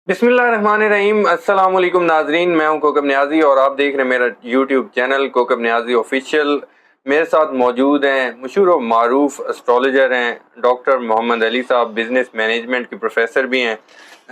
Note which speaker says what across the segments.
Speaker 1: बिस्मिल्लाहिर्रहमानिर्रहीम। अस्सलाम वालेकुम नाजरीन, मैं हूं कोकब नियाजी और आप देख रहे हैं मेरा YouTube channel Kokab Niazi official. मेरे साथ मौजूद हैं मशहूर और मारूफ एस्ट्रोलॉजर हैं डॉक्टर मोहम्मद अली साहब, बिज़नेस मैनेजमेंट के प्रोफेसर भी हैं।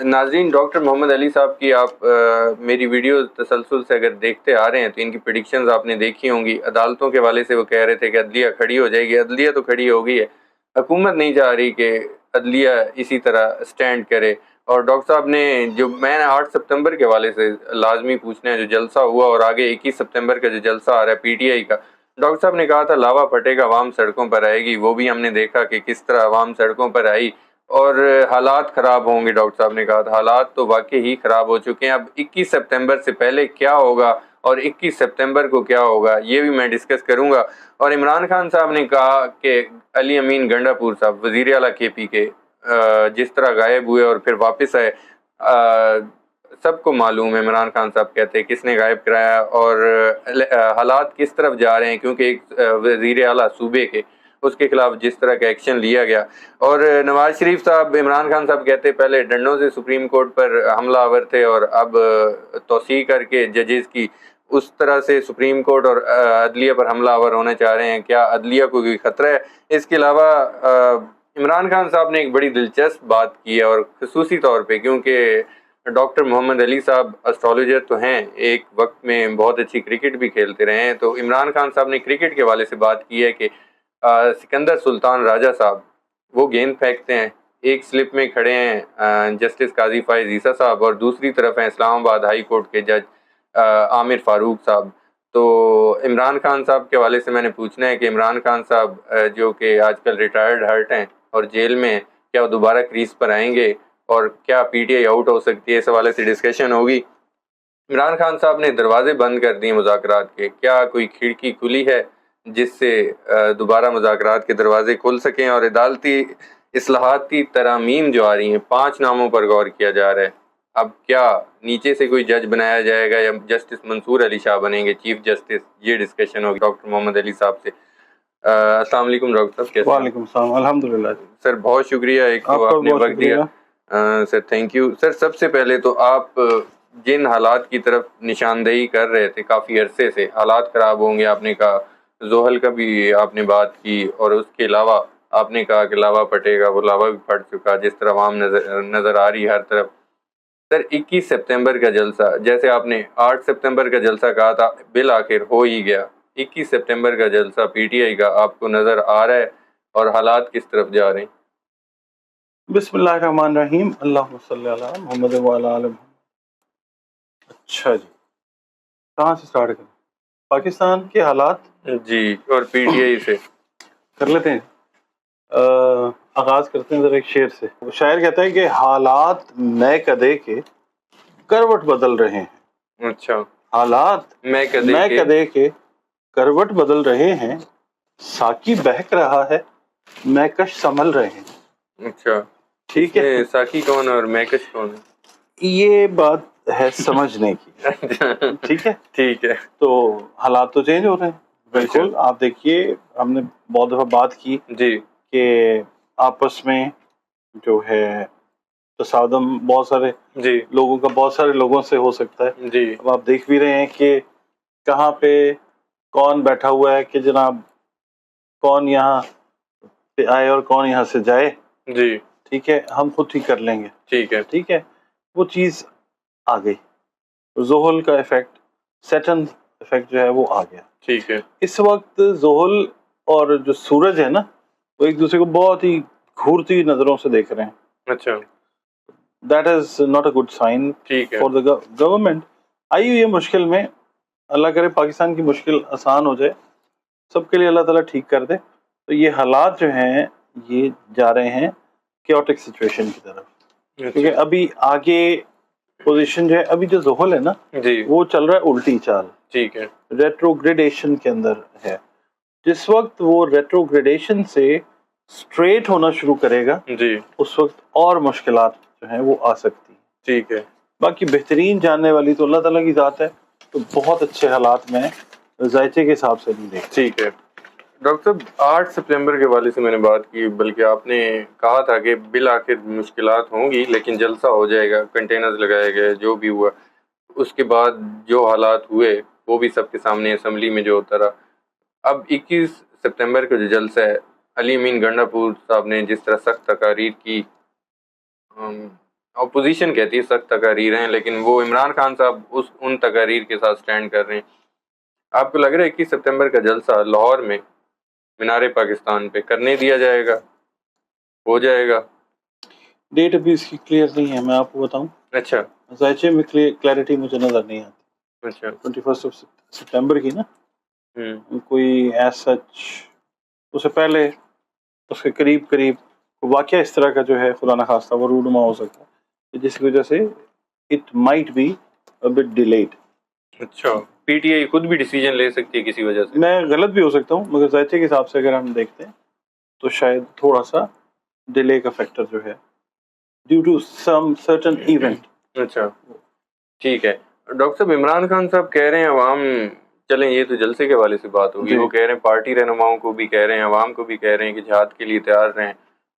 Speaker 1: नाजरीन, डॉक्टर मोहम्मद अली साहब की आप मेरी वीडियो तसलसल से अगर देखते आ रहे हैं तो इनकी प्रेडिक्शंस आपने देखी होंगी। अदालतों के हवाले से वो कह रहे थे कि अदलिया खड़ी हो जाएगी। अदलिया तो खड़ी हो गई है, हुकूमत नहीं चाह रही कि अदलिया इसी तरह स्टैंड करे। और डॉक्टर साहब ने जो मैंने 8 सितंबर के हवाले से लाजमी पूछना है, जो जलसा हुआ और आगे 21 सितंबर का जो जलसा आ रहा है पीटीआई का, डॉक्टर साहब ने कहा था लावा फटेगा, आवाम सड़कों पर आएगी। वो भी हमने देखा कि किस तरह आवाम सड़कों पर आई और हालात ख़राब होंगे। डॉक्टर साहब ने कहा था हालात तो वाकई ही ख़राब हो चुके हैं। अब 21 सितंबर से पहले क्या होगा और 21 सितंबर को क्या होगा, ये भी मैं डिस्कस करूँगा। और इमरान खान साहब ने कहा कि अली अमीन गंडापुर साहब वज़ीर आला केपी के जिस तरह गायब हुए और फिर वापस आए, सबको मालूम है। इमरान खान साहब कहते हैं किसने गायब कराया और हालात किस तरफ जा रहे हैं, क्योंकि एक वज़ीर आला सूबे के उसके खिलाफ जिस तरह का एक्शन लिया गया। और नवाज शरीफ साहब, इमरान खान साहब कहते पहले डंडों से सुप्रीम कोर्ट पर हमला आवर थे और अब तौसीह करके जजेस की उस तरह से सुप्रीम कोर्ट और अदलिया पर हमला आवर होने चाह रहे हैं। क्या अदलिया को कोई ख़तरा है? इसके अलावा इमरान खान साहब ने एक बड़ी दिलचस्प बात की है, और खसूसी तौर पे क्योंकि डॉक्टर मोहम्मद अली साहब एस्ट्रोलॉजर तो हैं, एक वक्त में बहुत अच्छी क्रिकेट भी खेलते रहे हैं। तो इमरान खान साहब ने क्रिकेट के हवाले से बात की है कि सिकंदर सुल्तान राजा साहब वो गेंद फेंकते हैं, एक स्लिप में खड़े हैं जस्टिस काजी फाइज ईसा साहब और दूसरी तरफ हैं इस्लामाबाद हाई कोर्ट के जज आमिर फारूक साहब। तो इमरान खान साहब के हवाले से मैंने पूछना है कि इमरान खान साहब जो कि आजकल रिटायर्ड हर्ट हैं और जेल में हैं, क्या वो दोबारा क्रीज पर आएंगे और क्या पीटीआई आउट हो सकती है, इस हवाले से डिस्कशन होगी। इमरान खान साहब ने दरवाजे बंद कर दिए मुज़ाकरात के, क्या कोई खिड़की खुली है जिससे दोबारा मुज़ाकरात के दरवाजे खुल सकें? और अदालती इस्लाहाती तरामीम जो आ रही हैं, 5 नामों पर गौर किया जा रहा है। अब क्या नीचे से कोई जज बनाया जाएगा या जस्टिस मंसूर अली शाह बनेंगे चीफ जस्टिस? ये डिस्कशन होगी डॉक्टर मोहम्मद अली साहब से। अस्सलाम वालेकुम डॉक्टर साहब, कैसे?
Speaker 2: वालेकुम सलाम, अल्हम्दुलिल्लाह
Speaker 1: सर। बहुत शुक्रिया एक तो आपने वक्त दिया सर, थैंक यू सर। सबसे पहले तो आप जिन हालात की तरफ निशानदेही कर रहे थे काफ़ी अरसे से, हालात ख़राब होंगे, आपने कहा जोहल का भी आपने बात की, और उसके अलावा आपने कहा कि लावा फटेगा, वो लावा भी फट चुका जिस तरह आवाम नज़र आ रही हर तरफ। सर 21 सितंबर का जलसा, जैसे आपने 8 सितंबर का जलसा कहा था, बिल आखिर हो ही गया। 21 सितंबर का जलसा पीटीआई का आपको नज़र आ रहा है और हालात किस तरफ जा रहे हैं?
Speaker 2: बिस्मिल्लाहिर्रहमानिर्रहीम, अल्लाहुम्मा सल्ली अला मुहम्मद व अला आलि मुहम्मद। अच्छा जी, कहाँ से स्टार्ट करें? पाकिस्तान के हालात
Speaker 1: जी, और पीटीआई से
Speaker 2: कर लेते हैं। आगाज करते हैं जरा एक शेर से। वो शायर कहता है कि हालात नए कदे के करवट बदल रहे हैं।
Speaker 1: अच्छा,
Speaker 2: हालात
Speaker 1: मैं
Speaker 2: कदे के करवट बदल रहे हैं, साकी बहक रहा है, मैकश संभल रहे हैं।
Speaker 1: अच्छा,
Speaker 2: ठीक है,
Speaker 1: साकी कौन है और मैकश कौन है?
Speaker 2: ये बात है समझने की। ठीक है,
Speaker 1: ठीक है।
Speaker 2: तो हालात तो चेंज हो रहे हैं, बिल्कुल। आप देखिए, हमने बहुत दफा बात की
Speaker 1: जी
Speaker 2: कि आपस में जो है तसादम बहुत सारे
Speaker 1: जी
Speaker 2: लोगों का बहुत सारे लोगों से हो सकता है।
Speaker 1: जी
Speaker 2: अब आप देख भी रहे हैं कि कहाँ पे कौन बैठा हुआ है कि जनाब कौन यहाँ पे आए और कौन यहाँ से जाए।
Speaker 1: जी,
Speaker 2: ठीक है, हम खुद ठीक कर लेंगे।
Speaker 1: ठीक है।
Speaker 2: ठीक है, वो चीज़ आ गई। जोहल का इफेक्ट, सैटर्न इफेक्ट जो है वो आ गया।
Speaker 1: ठीक है।
Speaker 2: इस वक्त जोहल और जो सूरज है ना, वो एक दूसरे को बहुत ही घूरती नजरों से देख रहे हैं।
Speaker 1: अच्छा,
Speaker 2: that is not a good sign
Speaker 1: ठीक है।
Speaker 2: For the government. आई हुई है मुश्किल में, अल्लाह करे पाकिस्तान की मुश्किल आसान हो जाए, सबके लिए अल्लाह ताला ठीक कर दे। तो ये हालात जो हैं ये जा रहे हैं chaotic सिचुएशन की तरफ, क्योंकि
Speaker 1: अच्छा,
Speaker 2: अभी आगे पोजीशन जो है, अभी जो जोहल है ना
Speaker 1: जी,
Speaker 2: वो चल रहा है उल्टी चाल,
Speaker 1: ठीक है।
Speaker 2: रेट्रोग्रेडेशन के अंदर है। जिस वक्त वो रेट्रोग्रेडेशन से स्ट्रेट होना शुरू करेगा,
Speaker 1: जी,
Speaker 2: उस वक्त और मुश्किलात जो हैं वो आ सकती हैं।
Speaker 1: ठीक है।
Speaker 2: बाकी बेहतरीन जानने वाली तो अल्लाह ताला की ज़ात है, तो बहुत अच्छे हालात में जायचे के हिसाब से नहीं देखते।
Speaker 1: ठीक है। ڈاکٹر صاحب 8 سپتمبر کے والے سے میں نے بات کی، بلکہ آپ نے کہا تھا کہ بالآخر مشکلات ہوں گی لیکن جلسہ ہو جائے گا، کنٹینرز لگائے گئے، جو بھی ہوا اس کے بعد جو حالات ہوئے وہ بھی سب کے سامنے اسمبلی میں جو ہوتا رہا۔ اب 21 سپتمبر کا جو جلسہ ہے، علی امین گنڈا پور صاحب نے جس طرح سخت تقاریر کی، اپوزیشن کہتی ہے سخت تقاریر ہیں، لیکن وہ عمران خان صاحب ان تقاریر کے ساتھ سٹینڈ کر رہے ہیں۔ آپ کو لگ رہا ہے 21 سپتمبر کا جلسہ لاہور میں مینار پاکستان پہ کرنے دیا جائے گا، ہو جائے گا؟
Speaker 2: ڈیٹ ابھی اس کی کلیئر نہیں ہے، میں آپ کو بتاؤں۔
Speaker 1: اچھا
Speaker 2: ذائچے میں کلیئرٹی مجھے نظر نہیں آتی۔
Speaker 1: اچھا
Speaker 2: 21 سپتمبر کی نا
Speaker 1: ہوں
Speaker 2: کوئی ایز سچ اس سے پہلے اس کے قریب واقعہ اس طرح کا جو ہے خدا نخواستہ وہ رونما ہو سکتا ہے جس کی وجہ سے it might be bit delayed.
Speaker 1: اچھا پی ٹی آئی خود بھی ڈیسیجن لے سکتی ہے کسی وجہ سے؟
Speaker 2: میں غلط بھی ہو سکتا ہوں، مگر ذائچے کے حساب سے اگر ہم دیکھتے ہیں تو شاید تھوڑا سا ڈیلے کا فیکٹر جو ہے due to some certain event.
Speaker 1: اچھا ٹھیک ہے۔ ڈاکٹر صاحب عمران خان صاحب کہہ رہے ہیں عوام، چلیں یہ تو جلسے کے حوالے سے بات ہوگی،
Speaker 2: جی۔
Speaker 1: وہ کہہ رہے ہیں پارٹی رہنماؤں کو بھی کہہ رہے ہیں، عوام کو بھی کہہ رہے ہیں کہ جہاد کے لیے تیار رہیں،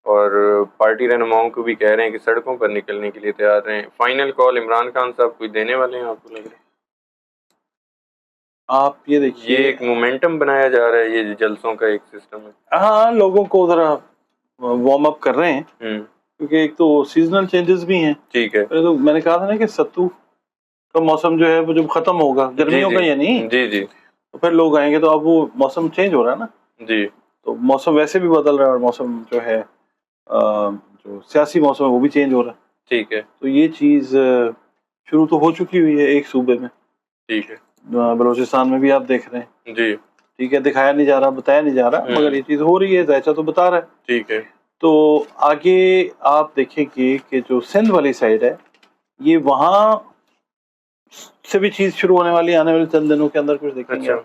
Speaker 1: اور پارٹی رہنماؤں کو بھی کہہ رہے ہیں کہ سڑکوں پر نکلنے کے لیے تیار رہیں۔ فائنل کال عمران خان صاحب کوئی دینے والے ہیں آپ کو لگ رہا ہے؟
Speaker 2: آپ یہ دیکھیے،
Speaker 1: یہ ایک مومنٹم بنایا جا رہا ہے، یہ جلسوں کا ایک سسٹم ہے۔
Speaker 2: ہاں لوگوں کو ذرا وارم اپ کر رہے ہیں کیونکہ ایک تو سیزنل چینجز بھی ہیں۔
Speaker 1: ٹھیک ہے
Speaker 2: تو میں نے کہا تھا نا کہ ستو کا موسم جو ہے وہ جب ختم ہوگا، گرمیوں کا یعنی
Speaker 1: جی جی
Speaker 2: تو پھر لوگ آئیں گے، تو اب وہ موسم چینج ہو رہا ہے نا،
Speaker 1: جی
Speaker 2: تو موسم ویسے بھی بدل رہا ہے، اور موسم جو ہے جو سیاسی موسم ہے وہ بھی چینج ہو رہا ہے۔
Speaker 1: ٹھیک ہے
Speaker 2: تو یہ چیز شروع تو ہو چکی ہوئی ہے ایک صوبے میں،
Speaker 1: ٹھیک ہے
Speaker 2: بلوچستان میں بھی آپ دیکھ رہے ہیں۔
Speaker 1: جی
Speaker 2: ٹھیک ہے، دکھایا نہیں جا رہا، بتایا نہیں جا رہا، مگر یہ چیز ہو رہی ہے، ذائچہ تو بتا رہا ہے۔
Speaker 1: ٹھیک ہے
Speaker 2: تو آگے آپ دیکھیں گے کہ جو سندھ والی سائڈ ہے، یہ وہاں سے بھی چیز شروع ہونے والی ہے آنے والے چند دنوں کے اندر، کچھ دیکھیں گے
Speaker 1: اچھا
Speaker 2: آپ۔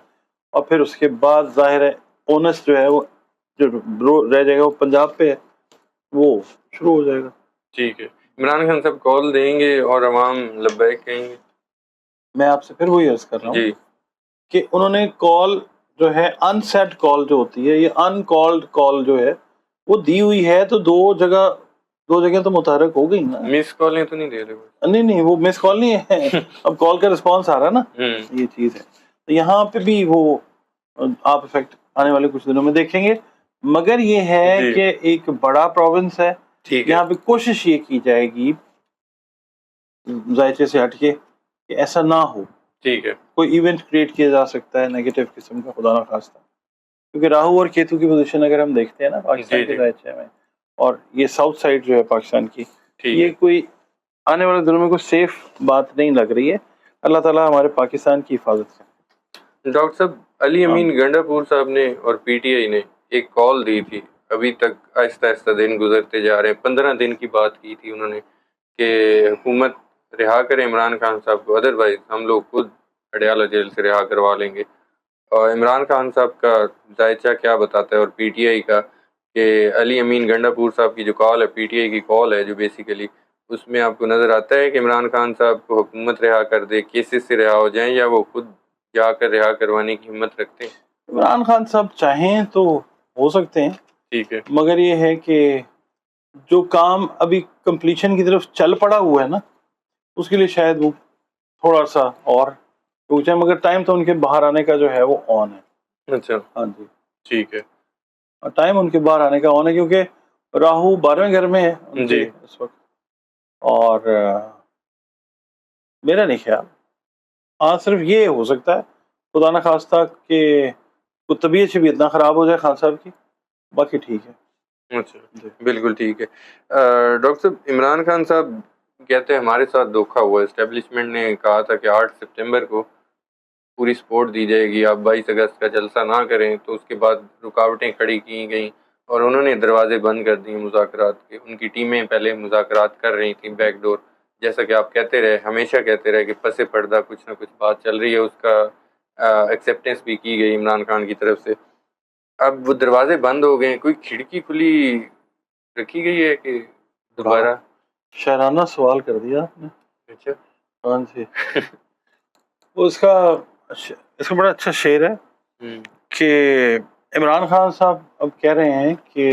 Speaker 2: اور پھر اس کے بعد ظاہر ہے اونس جو ہے وہ جو رہ جائے گا وہ پنجاب پہ ہے، وہ شروع ہو جائے گا۔
Speaker 1: ٹھیک ہے، عمران خان صاحب کال دیں گے اور عوام لبیک کہیں گے؟
Speaker 2: میں آپ سے پھر وہی عرض کر رہا ہوں
Speaker 1: جی
Speaker 2: کہ انہوں نے کال جو ہے ان سیٹ کال جو ہوتی ہے، یہ ان کالڈ کال جو ہے وہ دی ہوئی ہے، تو دو جگہ تو متحرک ہو گئی نا۔
Speaker 1: مس کالیں تو نہیں دے رہے؟
Speaker 2: نہیں وہ مس کال نہیں ہے، اب کال کا رسپانس آ رہا ہے نا، یہ چیز ہے۔ تو یہاں پہ بھی وہ آپ افیکٹ آنے والے کچھ دنوں میں دیکھیں گے، مگر یہ ہے
Speaker 1: جی
Speaker 2: کہ ایک بڑا پروونس ہے،
Speaker 1: ٹھیک ہے
Speaker 2: یہاں پہ کوشش یہ کی جائے گی ذائچے سے ہٹ کے کہ ایسا نہ ہو،
Speaker 1: ٹھیک ہے
Speaker 2: کوئی ایونٹ کریٹ کیا جا سکتا ہے نیگیٹو قسم کا، خدا نہ خواستہ، کیونکہ راہو اور کیتو کی پوزیشن اگر ہم دیکھتے ہیں نا پاکستان کے ذائچے میں، اور یہ ساؤتھ سائڈ جو ہے پاکستان کی،
Speaker 1: ٹھیک
Speaker 2: یہ
Speaker 1: ہے
Speaker 2: کوئی آنے والے دنوں میں کوئی سیف بات نہیں لگ رہی ہے۔ اللہ تعالیٰ ہمارے پاکستان کی حفاظت کرے۔
Speaker 1: ڈاکٹر صاحب علی امین گنڈا پور صاحب نے اور پی ٹی آئی نے ایک کال دی تھی، ابھی تک آہستہ آہستہ دن گزرتے جا رہے ہیں، 15 دن کی بات کی تھی انہوں نے کہ حکومت رہا کرے عمران خان صاحب کو، ادروائز ہم لوگ خود اڈیالہ جیل سے رہا کروا لیں گے۔ اور عمران خان صاحب کا ذائچہ کیا بتاتا ہے اور پی ٹی آئی کا، کہ علی امین گنڈا پور صاحب کی جو کال ہے، پی ٹی آئی کی کال ہے جو بیسیکلی، اس میں آپ کو نظر آتا ہے کہ عمران خان صاحب کو حکومت رہا کر دے، کیسز سے رہا ہو جائیں، یا وہ خود جا کر رہا کروانے کی ہمت رکھتے ہیں؟
Speaker 2: عمران خان صاحب چاہیں تو ہو سکتے ہیں،
Speaker 1: ٹھیک ہے
Speaker 2: مگر یہ ہے کہ جو کام ابھی کمپلیشن کی طرف چل پڑا ہوا ہے نا، اس کے لیے شاید وہ تھوڑا سا اور رک جائیں، مگر ٹائم تو ان کے باہر آنے کا جو ہے وہ آن ہے۔
Speaker 1: اچھا
Speaker 2: ہاں جی،
Speaker 1: ٹھیک ہے
Speaker 2: ٹائم ان کے باہر آنے کا آن ہے، کیونکہ راہو 12ویں گھر میں ہے ان کے
Speaker 1: جی
Speaker 2: اس وقت، اور میرا نہیں خیال، ہاں صرف یہ ہو سکتا ہے خدا نہ خواستہ کہ کوئی طبیعت سے بھی اتنا خراب ہو جائے خان صاحب کی، باقی ٹھیک ہے۔
Speaker 1: اچھا بالکل ٹھیک ہے۔ ڈاکٹر صاحب عمران خان صاحب کہتے ہیں ہمارے ساتھ دھوکہ ہوا، اسٹیبلشمنٹ نے کہا تھا کہ 8 سپتمبر کو پوری سپورٹ دی جائے گی، آپ 22 اگست کا جلسہ نہ کریں، تو اس کے بعد رکاوٹیں کھڑی کی گئیں اور انہوں نے دروازے بند کر دیے مذاکرات کے۔ ان کی ٹیمیں پہلے مذاکرات کر رہی تھیں بیک ڈور، جیسا کہ آپ کہتے رہے، ہمیشہ کہتے رہے کہ پس پردہ کچھ نہ کچھ بات چل رہی ہے، اس کا ایکسیپٹنس بھی کی گئی عمران خان کی طرف سے۔ اب وہ دروازے بند ہو گئے، کوئی کھڑکی کھلی رکھی گئی ہے کہ دوبارہ؟
Speaker 2: شاعرانہ سوال کر دیا آپ نے۔
Speaker 1: اچھا
Speaker 2: ہاں جی، اس کا بڑا اچھا شعر ہے کہ इमरान खान साहब अब कह रहे हैं कि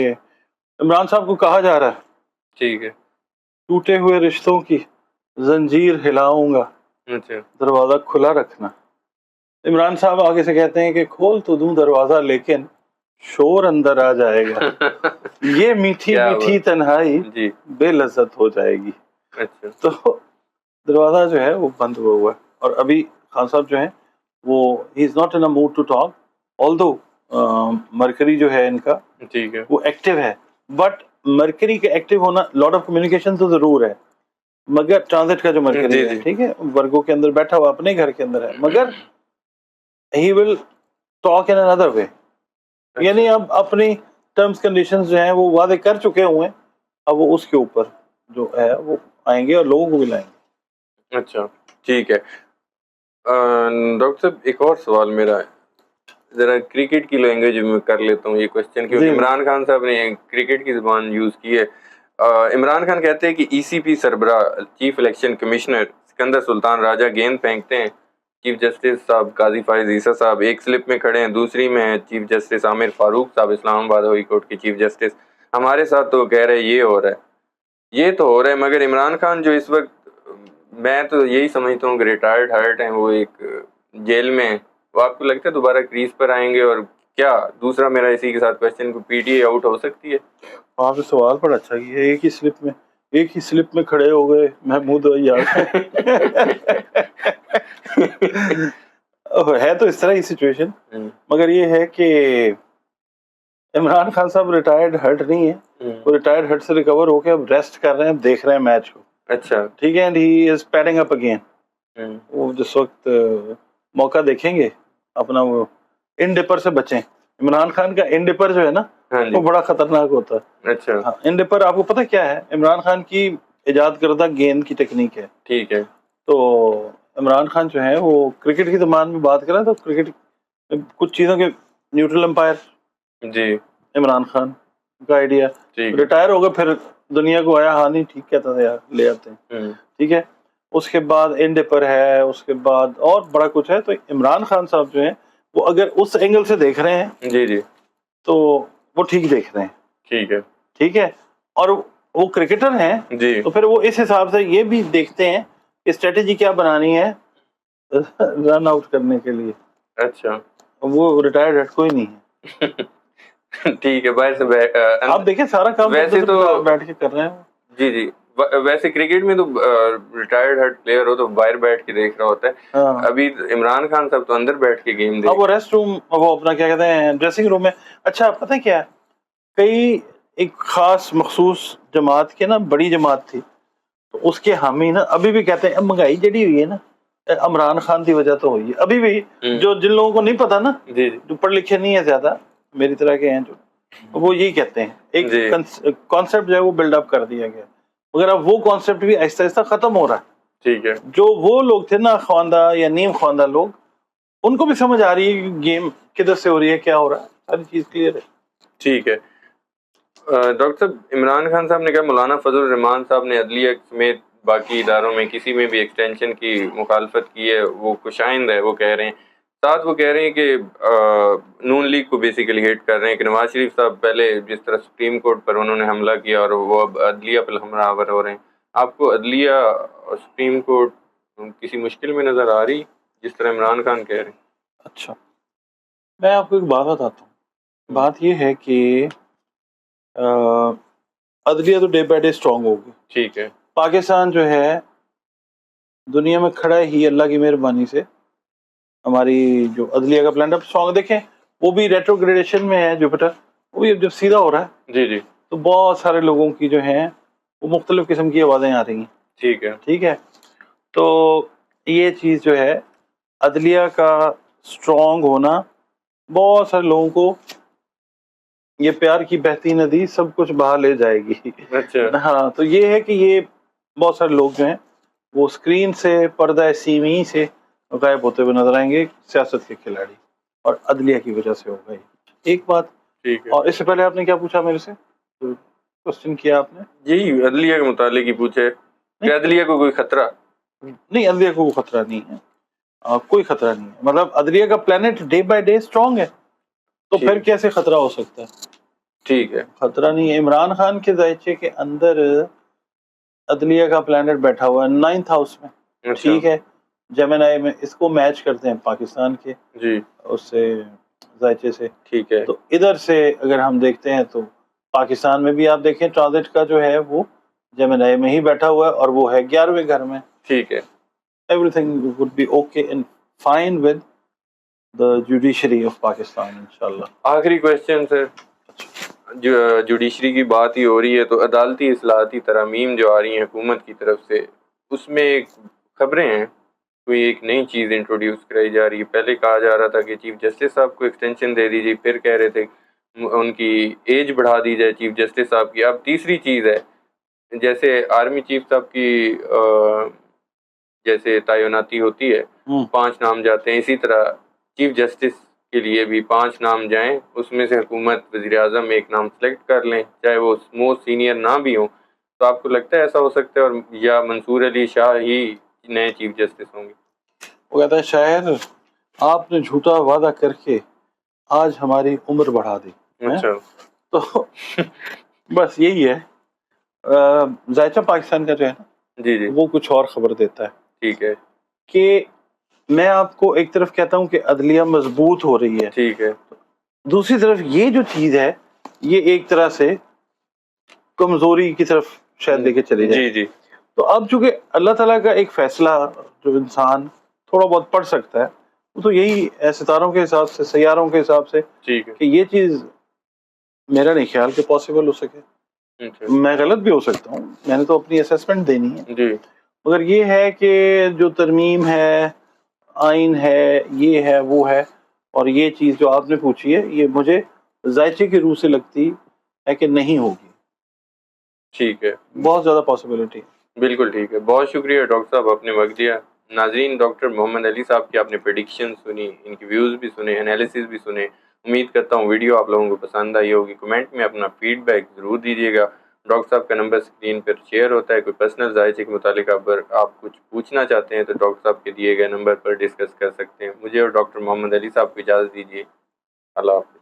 Speaker 2: इमरान साहब को कहा जा रहा है
Speaker 1: ठीक है।
Speaker 2: टूटे हुए रिश्तों की जंजीर हिलाऊंगा,
Speaker 1: अच्छा।
Speaker 2: दरवाजा खुला रखना। इमरान साहब आगे से कहते हैं कि खोल तो दूं दरवाजा लेकिन शोर अंदर आ जाएगा, ये मीठी
Speaker 1: क्या
Speaker 2: मीठी
Speaker 1: बात।
Speaker 2: तन्हाई
Speaker 1: जी।
Speaker 2: बेलज्जत हो जाएगी।
Speaker 1: अच्छा।
Speaker 2: तो दरवाजा जो है वो बंद हुआ है और अभी खान साहब जो है वो he is not in a mood to talk, although Mercury जो है इनका
Speaker 1: ठीक है।
Speaker 2: वो एक्टिव है, बट मरकरी के एक्टिव होना, लॉट ऑफ कम्युनिकेशन तो जरूर है, मगर ट्रांजिट का जो मरकरी
Speaker 1: जी,
Speaker 2: है
Speaker 1: जी।
Speaker 2: ठीक है वर्गों के अंदर बैठा हुआ अपने घर के अंदर है, मगर he will talk in another way, यानी अब अपनी टर्म्स कंडीशंस जो हैं वो वादे कर चुके हुए हैं, अब वो उसके ऊपर जो है वो आएंगे और लोगों को भी लाएंगे।
Speaker 1: अच्छा, ठीक है। डॉक्टर साहब एक और सवाल मेरा है, जरा क्रिकेट की लैंग्वेज में कर लेता हूँ ये क्वेश्चन, क्योंकि
Speaker 2: जी।
Speaker 1: इमरान खान साहब ने क्रिकेट की जुबान यूज की है। इमरान खान कहते हैं कि ईसीपी सरबरा chief election commissioner Sikandar Sultan Raja गेंद फेंकते हैं, चीफ जस्टिस साहब काजी फायज ईसा साहब एक स्लिप में खड़े हैं, दूसरी में है चीफ जस्टिस आमिर फारूक साहब इस्लामाबाद हाई कोर्ट के चीफ जस्टिस। हमारे साथ तो कह रहे ये हो रहा है, ये तो हो रहा है, मगर इमरान खान जो इस वक्त, मैं तो यही समझता हूँ कि रिटायर्ड हर्ट हैं, वो एक जेल में हैं, वो आपको लगता है दोबारा क्रीज पर आएंगे? और क्या दूसरा मेरा इसी के साथ क्वेश्चन को पीटीए आउट हो सकती है?
Speaker 2: आपने सवाल बड़ा अच्छा किया, एक ही स्लिप में खड़े हो गए महमूद यार। है तो इस तरह की सिचुएशन, मगर ये है कि इमरान खान साहब रिटायर्ड हर्ट नहीं है, वो रिटायर्ड हर्ट से रिकवर होके अब रेस्ट कर रहे हैं, देख रहे हैं मैच को।
Speaker 1: अच्छा।
Speaker 2: ठीक है, and he is padding up again. वो जिस वक्त मौका देखेंगे अपना, वो इन डिपर से बचें। इमरान खान का इन डिपर जो है ना,
Speaker 1: हाँ जी।
Speaker 2: वो बड़ा खतरनाक होता है।
Speaker 1: अच्छा।
Speaker 2: हाँ, इन डिपर आपको पता क्या है, इमरान खान की इजाद करदा गेंद की टेक्निक है।
Speaker 1: ठीक है।
Speaker 2: तो इमरान खान जो है वो क्रिकेट की ज़बान में बात करें तो क्रिकेट कुछ चीज़ों के न्यूट्रल अंपायर
Speaker 1: जी।
Speaker 2: इमरान खान का आइडिया,
Speaker 1: ठीक।
Speaker 2: रिटायर हो गए फिर दुनिया को आया, हाँ नहीं ठीक कहता था यार, ले आते हैं। ठीक है, उसके बाद इंडे पर है, उसके बाद और बड़ा कुछ है। तो इमरान खान साहब जो है वो अगर उस एंगल से देख रहे हैं
Speaker 1: जी जी,
Speaker 2: तो वो ठीक देख रहे हैं।
Speaker 1: ठीक है।
Speaker 2: ठीक है, और वो क्रिकेटर हैं
Speaker 1: जी।
Speaker 2: तो फिर वो इस हिसाब से ये भी देखते हैं कि स्ट्रेटेजी क्या बनानी है रन आउट करने के लिए।
Speaker 1: अच्छा।
Speaker 2: वो रिटायर्ड हट कोई नहीं है।
Speaker 1: ठीक है, वैसे
Speaker 2: आप देखें सारा काम
Speaker 1: वैसे तो
Speaker 2: बैठ के कर रहे हैं।
Speaker 1: जी जी, वैसे क्रिकेट में तो रिटायर्ड हर्ट प्लेयर हो तो बाहर बैठ के देख रहा होता है।
Speaker 2: हाँ।
Speaker 1: अभी इमरान खान साहब तो अंदर बैठ के गेम देख।
Speaker 2: अब वो रेस्ट रूम, वो अपना क्या कहते हैं ड्रेसिंग रूम में। अच्छा पता है क्या है, कई एक खास मखसूस जमात के ना, बड़ी जमात थी, तो उसके हामी ना अभी भी कहते हैं महंगाई जड़ी हुई है ना इमरान खान की वजह तो हुई है। अभी भी जो जिन लोगों को नहीं पता ना,
Speaker 1: जी,
Speaker 2: जो पढ़े लिखे नहीं है ज्यादा, मेरी तरह के हैं जो, वो यही कहते हैं एक कॉन्सेप्ट जो है वो बिल्डअप कर दिया गया, मगर अब वो कॉन्सेप्ट भी आहिस्ता आहिस्ता खत्म हो रहा है।
Speaker 1: ठीक है।
Speaker 2: जो वो लोग थे ना ख्वांदा या नीम ख्वांदा लोग, उनको भी समझ आ रही है कि गेम किधर से हो रही है, क्या हो रहा है, सारी चीज क्लियर है।
Speaker 1: ठीक है। डॉक्टर साहब, इमरान खान साहब ने कहा मौलाना फजल रहमान साहब ने अदलिया समेत बाकी इदारों में किसी में भी एक्सटेंशन की मुखालफत की है, वो कुशाइंद है, वो कह रहे हैं। साथ वो कह रहे हैं कि नून लीग को बेसिकली हेट कर रहे हैं कि नवाज शरीफ साहब पहले जिस तरह सुप्रीम कोर्ट पर उन्होंने हमला किया और वो अब अदलिया पर हमलावर हो रहे हैं। आपको अदलिया और सुप्रीम कोर्ट किसी मुश्किल में नज़र आ रही जिस तरह इमरान खान कह रहे हैं?
Speaker 2: अच्छा, मैं आपको एक बात बताता हूँ। बात ये है कि अदलिया तो डे बाय डे स्ट्रॉन्ग होगी। ठीक है, पाकिस्तान जो है दुनिया में खड़ा ही अल्लाह की मेहरबानी से, हमारी जो अदलिया का प्लान स्ट्रॉन्ग देखें, वो भी रेट्रोग्रेडेशन में है जुपिटर, वो भी जब सीधा हो रहा है। जी जी, तो बहुत सारे लोगों की जो हैं वो मुख्तलिफ किस्म की आवाज़ें आ रही हैं। ठीक है, ठीक है, तो ये चीज़ जो है अदलिया का स्ट्रॉन्ग होना, बहुत सारे लोगों को ये प्यार की बहती नदी सब कुछ बहा ले जाएगी। अच्छा। हाँ, तो ये है कि ये बहुत सारे लोग जो हैं वो स्क्रीन से, पर्दा सीमी से गायब होते हुए नजर आएंगे, सियासत के खिलाड़ी, और अदलिया की वजह से होगा। एक बात। ठीक है। और इससे पहले आपने क्या पूछा मेरे से, तो क्वेश्चन किया आपने? यही अदलिया के मुतालिक ही पूछे कि अदलिया को कोई खतरा नहीं। अदलिया को कोई खतरा नहीं है, कोई खतरा नहीं है। मतलब अदलिया का planet day by day strong है। تو
Speaker 1: ٹھیک
Speaker 2: پھر کیسے خطرہ ہو سکتا ہے؟
Speaker 1: ٹھیک ہے.
Speaker 2: خطرہ نہیں ہے. عمران خان کے ذائچے کے اندر عدلیہ کا پلانٹ بیٹھا ہوا ہے 9th ہاؤس میں.
Speaker 1: اچھا
Speaker 2: ٹھیک ہے, جیمنائی میں. اس کو میچ کرتے ہیں پاکستان کے
Speaker 1: جی
Speaker 2: اس سے ذائچے سے.
Speaker 1: ٹھیک ہے.
Speaker 2: تو ادھر سے اگر ہم دیکھتے ہیں تو پاکستان میں بھی آپ دیکھیں ٹرانزٹ کا جو ہے وہ جیمنائی میں ہی بیٹھا ہوا ہے اور وہ ہے 11ویں گھر میں.
Speaker 1: ٹھیک ہے.
Speaker 2: everything would be okay and fine with the judiciary of Pakistan inshallah.
Speaker 1: آخری کوشچن سر, جو جوڈیشری کی بات ہی ہو رہی ہے تو عدالتی اصلاحاتی ترامیم جو آ رہی ہیں حکومت کی طرف سے, اس میں ایک خبریں ہیں کوئی ایک نئی چیز انٹروڈیوس کرائی جا رہی ہے. پہلے کہا جا رہا تھا کہ چیف جسٹس صاحب کو ایکسٹینشن دے دیجیے, پھر کہہ رہے تھے ان کی ایج بڑھا دی جائے چیف جسٹس صاحب کی. اب تیسری چیز ہے, جیسے آرمی چیف صاحب کی جیسے تعیناتی ہوتی ہے 5 نام جاتے ہیں, اسی طرح چیف جسٹس کے لیے بھی 5 نام جائیں, اس میں سے حکومت وزیر اعظم ایک نام سلیکٹ کر لیں, چاہے وہ موسٹ سینئر نہ بھی ہوں. تو آپ کو لگتا ہے ایسا ہو سکتا ہے, اور یا منصور علی شاہ ہی نئے چیف جسٹس ہوں گے؟
Speaker 2: وہ کہتا ہے شاعر آپ نے جھوٹا وعدہ کر کے آج ہماری عمر بڑھا دی.
Speaker 1: اچھا
Speaker 2: تو بس یہی ہے. ذائچہ پاکستان کا جو ہے نا
Speaker 1: جی جی
Speaker 2: وہ کچھ اور خبر دیتا ہے
Speaker 1: ٹھیک ہے.
Speaker 2: کہ میں آپ کو ایک طرف کہتا ہوں کہ عدلیہ مضبوط ہو رہی ہے,
Speaker 1: ٹھیک ہے.
Speaker 2: دوسری طرف یہ جو چیز ہے یہ ایک طرح سے کمزوری کی طرف شاید لے کے چلی جائے.
Speaker 1: جی جی
Speaker 2: تو اب چونکہ اللہ تعالیٰ کا ایک فیصلہ جو انسان تھوڑا بہت پڑھ سکتا ہے وہ تو یہی ہے ستاروں کے حساب سے, سیاروں کے حساب سے,
Speaker 1: ٹھیک ہے.
Speaker 2: کہ یہ چیز میرا نہیں خیال کہ پاسبل ہو سکے.
Speaker 1: اچھا.
Speaker 2: میں غلط بھی ہو سکتا ہوں, میں نے تو اپنی اسیسمنٹ دینی ہے.
Speaker 1: جی
Speaker 2: مگر یہ ہے کہ جو ترمیم ہے, آئین ہے, یہ ہے وہ ہے, اور یہ چیز جو آپ نے پوچھی ہے یہ مجھے ذائچے کی روح سے لگتی ہے کہ نہیں ہوگی.
Speaker 1: ٹھیک ہے.
Speaker 2: بہت زیادہ پاسبلٹی.
Speaker 1: بالکل ٹھیک ہے. بہت شکریہ ڈاکٹر صاحب, آپ نے وقت دیا. ناظرین, ڈاکٹر محمد علی صاحب کی آپ نے پریڈکشن سنی, ان کی ویوز بھی سنے, انالیسز بھی سنے. امید کرتا ہوں ویڈیو آپ لوگوں کو پسند آئی ہوگی. کمنٹ میں اپنا فیڈ بیک ضرور دیجیے گا. ڈاکٹر صاحب کا نمبر اسکرین پر شیئر ہوتا ہے. کوئی پرسنل ذائچے کے متعلق اگر آپ کچھ پوچھنا چاہتے ہیں تو ڈاکٹر صاحب کے دیے گئے نمبر پر ڈسکس کر سکتے ہیں. مجھے اور ڈاکٹر محمد علی صاحب کو اجازت دیجیے. اللہ حافظ.